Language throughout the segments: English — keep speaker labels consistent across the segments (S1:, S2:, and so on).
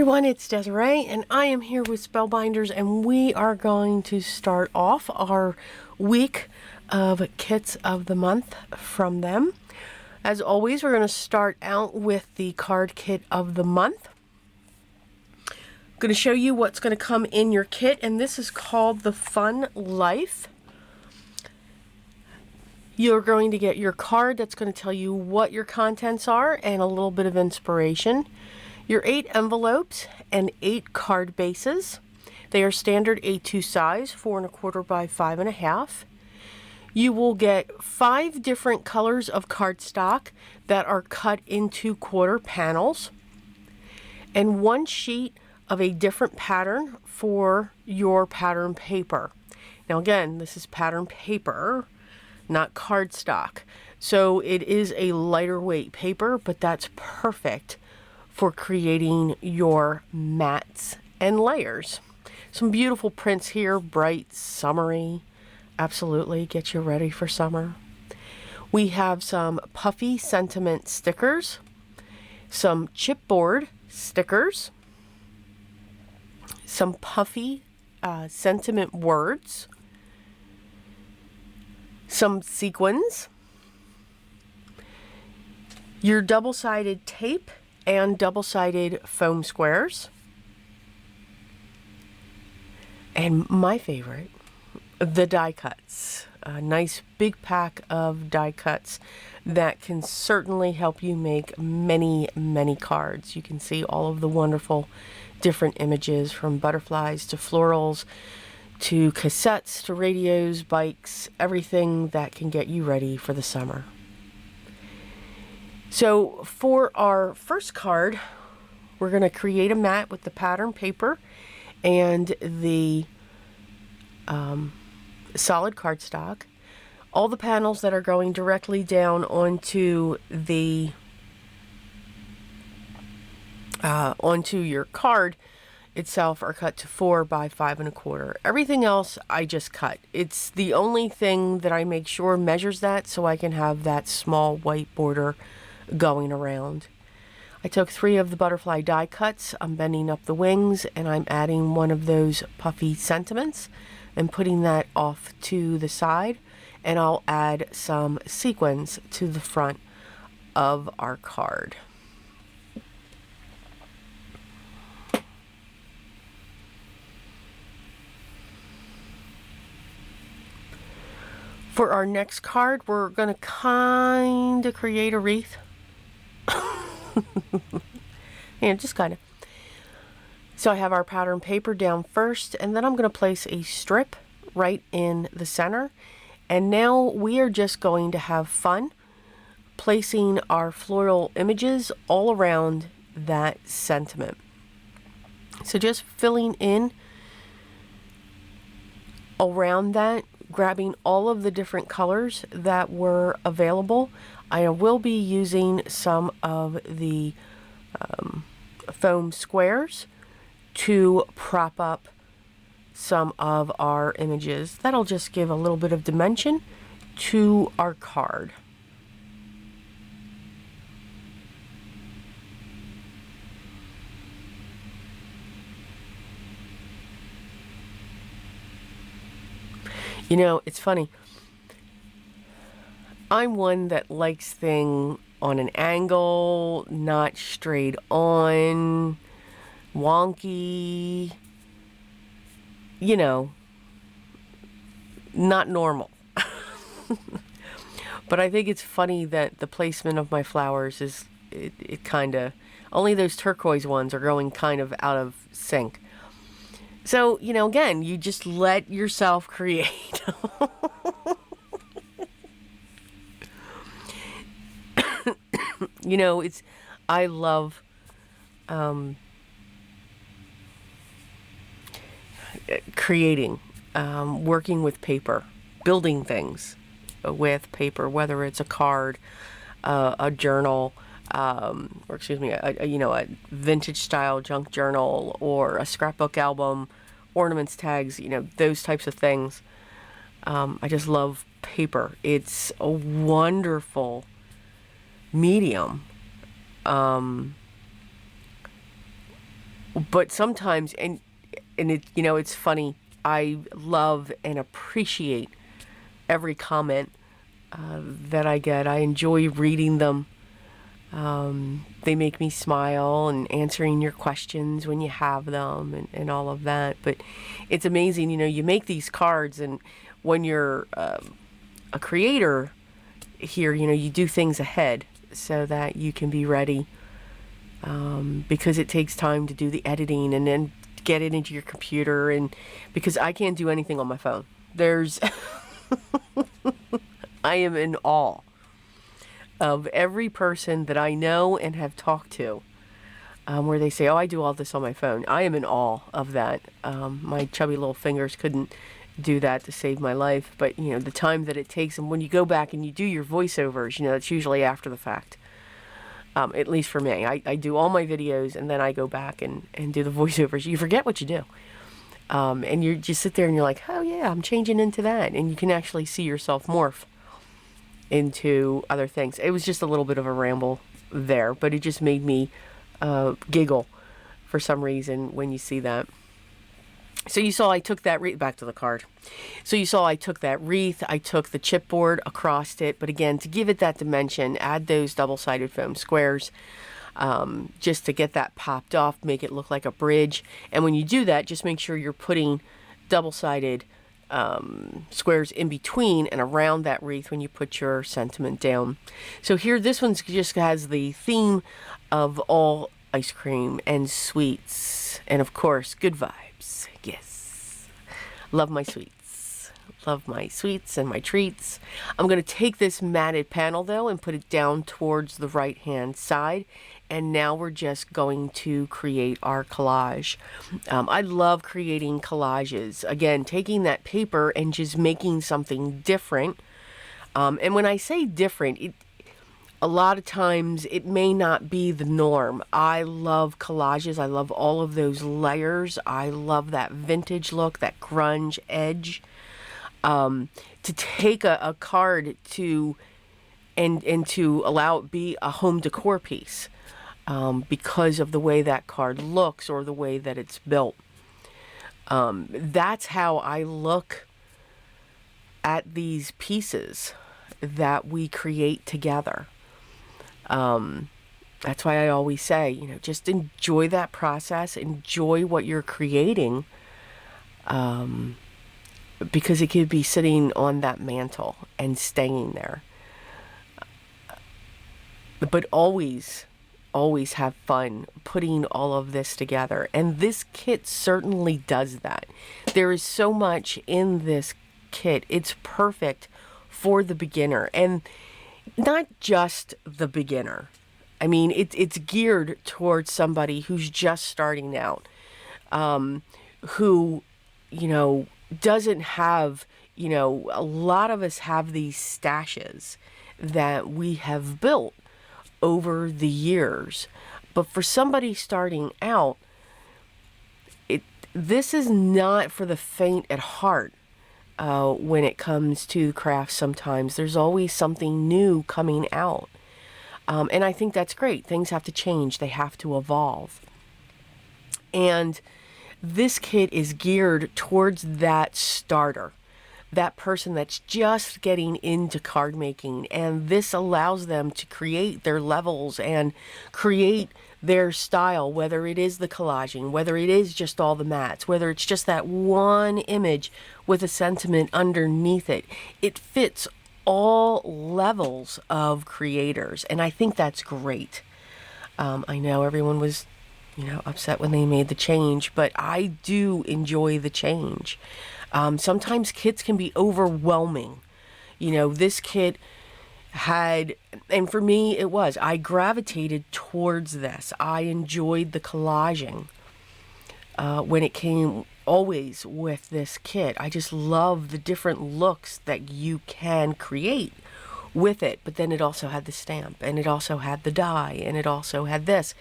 S1: everyone, it's Desiree and I am here with Spellbinders, and we are going to start off our week of kits of the month from them. As always, we're going to start out with the card kit of the month. I'm going to show you what's going to come in your kit, and this is called the Fun Life. You're going to get your card that's going to tell you what your contents are and a little bit of inspiration. Your 8 envelopes and 8 card bases. They are standard A2 size, 4 1/4 by 5 1/2. You will get 5 different colors of cardstock that are cut into quarter panels, and 1 sheet of a different pattern for your pattern paper. Now again, this is pattern paper, not cardstock. So it is a lighter weight paper, but that's perfect for creating your mats and layers. Some beautiful prints here, bright, summery. Absolutely get you ready for summer. We have some puffy sentiment stickers, some chipboard stickers, some puffy sentiment words, some sequins, your double-sided tape and double-sided foam squares, and my favorite, the die cuts. A nice big pack of die cuts that can certainly help you make many, many cards. You can see all of the wonderful different images, from butterflies to florals to cassettes to radios, bikes, everything that can get you ready for the summer. So for our first card, we're going to create a mat with the pattern paper and the solid cardstock. All the panels that are going directly down onto the onto your card itself are cut to 4 by 5 1/4. Everything else I just cut. It's the only thing that I make sure measures that, so I can have that small white border going around. I took 3 of the butterfly die cuts. I'm bending up the wings, and I'm adding 1 of those puffy sentiments and putting that off to the side, and I'll add some sequins to the front of our card. For our next card, we're going to kind of create a wreath. And just kind of. So I have our pattern paper down first, and then I'm going to place a strip right in the center. And now we are just going to have fun placing our floral images all around that sentiment. So just filling in around that, grabbing all of the different colors that were available. I will be using some of the foam squares to prop up some of our images. That'll just give a little bit of dimension to our card. You know, it's funny. I'm one that likes things on an angle, not straight on, wonky, you know, not normal. But I think it's funny that the placement of my flowers is, it kind of, only those turquoise ones are going kind of out of sync. So, you know, again, you just let yourself create. You know, I love creating, working with paper, building things with paper, whether it's a card, a journal, or excuse me, a vintage style junk journal, or a scrapbook album, ornaments, tags, you know, those types of things. I just love paper. It's a wonderful medium But sometimes, and it, you know, it's funny, I love and appreciate every comment that I get. I enjoy reading them. They make me smile, and answering your questions when you have them, and all of that. But it's amazing, you know, you make these cards, and when you're a creator here, you know, you do things ahead so that you can be ready, because it takes time to do the editing and then get it into your computer, and because I can't do anything on my phone. There's I am in awe of every person that I know and have talked to, where they say, oh, I do all this on my phone. I am in awe of that. My chubby little fingers couldn't do that to save my life, but you know, the time that it takes, and when you go back and you do your voiceovers, you know, it's usually after the fact. At least for me, I do all my videos, and then I go back and do the voiceovers. You forget what you do. And you just sit there and you're like, oh yeah, I'm changing into that. And you can actually see yourself morph into other things. It was just a little bit of a ramble there, but it just made me giggle for some reason when you see that. So you saw I took that wreath, back to the card. So you saw I took that wreath, I took the chipboard across it, but again, to give it that dimension, add those double-sided foam squares, just to get that popped off, make it look like a bridge. And when you do that, just make sure you're putting double-sided squares in between and around that wreath when you put your sentiment down. So here, this one just has the theme of all ice cream and sweets, and of course, good vibes. Yes, love my sweets. Love my sweets and my treats. I'm going to take this matted panel though and put it down towards the right hand side. And now we're just going to create our collage. I love creating collages. Again, taking that paper and just making something different. And when I say different, a lot of times it may not be the norm. I love collages. I love all of those layers. I love that vintage look, that grunge edge. To take a card and to allow it be a home decor piece. Because of the way that card looks or the way that it's built. That's how I look at these pieces that we create together. That's why I always say, you know, just enjoy that process, enjoy what you're creating, because it could be sitting on that mantle and staying there. But always have fun putting all of this together. And this kit certainly does that. There is so much in this kit. It's perfect for the beginner, and not just the beginner. I mean, it's geared towards somebody who's just starting out, who, you know, doesn't have, you know, a lot of us have these stashes that we have built over the years. But for somebody starting out, this is not for the faint at heart. When it comes to crafts, sometimes there's always something new coming out. And I think that's great. Things have to change. They have to evolve. And this kit is geared towards that starter, that person that's just getting into card making. And this allows them to create their levels and create their style, whether it is the collaging, whether it is just all the mats, whether it's just that one image with a sentiment underneath it. It fits all levels of creators, and I think that's great. I know everyone was, you know, upset when they made the change, but I do enjoy the change. Sometimes kits can be overwhelming. You know, this kit had, and for me it was, I gravitated towards this. I enjoyed the collaging when it came always with this kit. I just love the different looks that you can create with it. But then it also had the stamp, and it also had the die, and it also had this.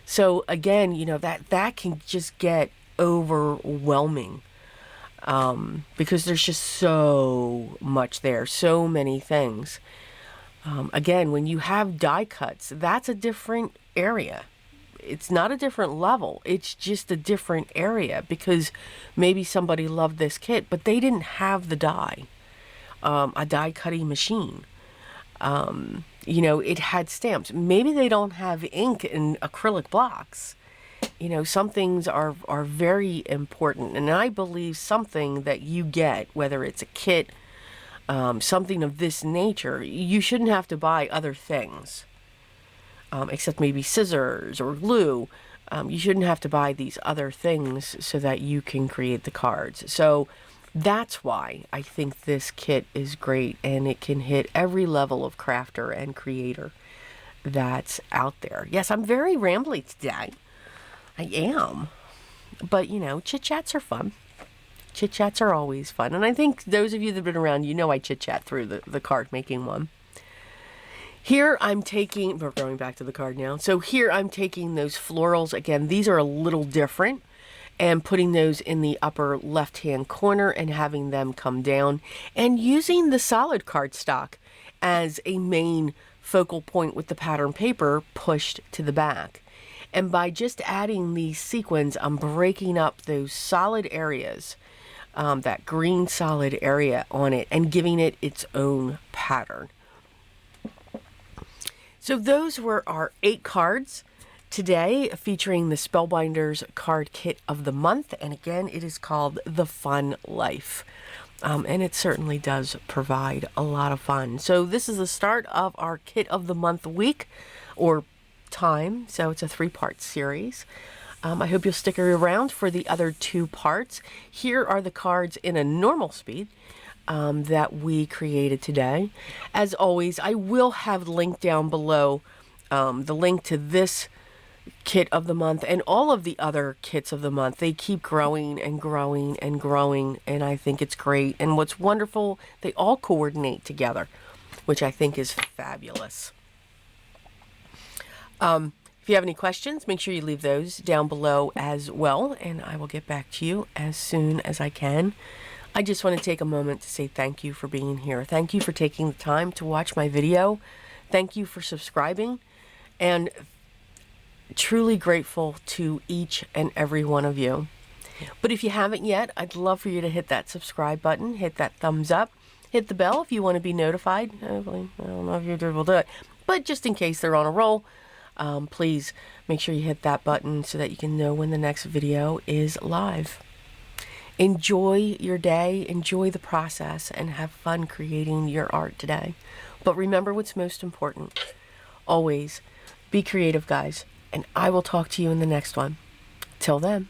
S1: So again, you know, that can just get overwhelming, because there's just so much there, so many things. Again, when you have die cuts, that's a different area. it's not a different level. It's just a different area because maybe somebody loved this kit, but they didn't have the die, a die cutting machine. You know, it had stamps. Maybe they don't have ink and acrylic blocks. You know, some things are very important. And I believe something that you get, whether it's a kit, something of this nature, you shouldn't have to buy other things. Except maybe scissors or glue. You shouldn't have to buy these other things so that you can create the cards. So that's why I think this kit is great, and it can hit every level of crafter and creator that's out there. Yes, I'm very rambly today. I am. But, you know, chit-chats are fun. Chit-chats are always fun. And I think those of you that have been around, you know I chit-chat through the card making one. Here I'm taking, we're going back to the card now. So here I'm taking those florals. Again, these are a little different. And putting those in the upper left-hand corner and having them come down. And using the solid cardstock as a main focal point with the pattern paper pushed to the back. And by just adding these sequins, I'm breaking up those solid areas, that green solid area on it, and giving it its own pattern. So those were our 8 cards today, featuring the Spellbinders Card Kit of the month. And again, it is called The Fun Life. And it certainly does provide a lot of fun. So this is the start of our Kit of the Month week, or time. So it's a 3-part series. I hope you'll stick around for the other 2 parts. Here are the cards in a normal speed that we created today. As always, I will have linked down below the link to this kit of the month and all of the other kits of the month. They keep growing and growing and growing, and I think it's great. And what's wonderful, they all coordinate together, which I think is fabulous. If you have any questions, make sure you leave those down below as well, and I will get back to you as soon as I can. I just want to take a moment to say thank you for being here. Thank you for taking the time to watch my video. Thank you for subscribing, and truly grateful to each and every one of you. But if you haven't yet, I'd love for you to hit that subscribe button, hit that thumbs up, hit the bell if you want to be notified. I don't know if you will do it, but just in case they're on a roll, please make sure you hit that button so that you can know when the next video is live. Enjoy your day, enjoy the process, and have fun creating your art today. But remember what's most important. Always be creative, guys, and I will talk to you in the next one. Till then.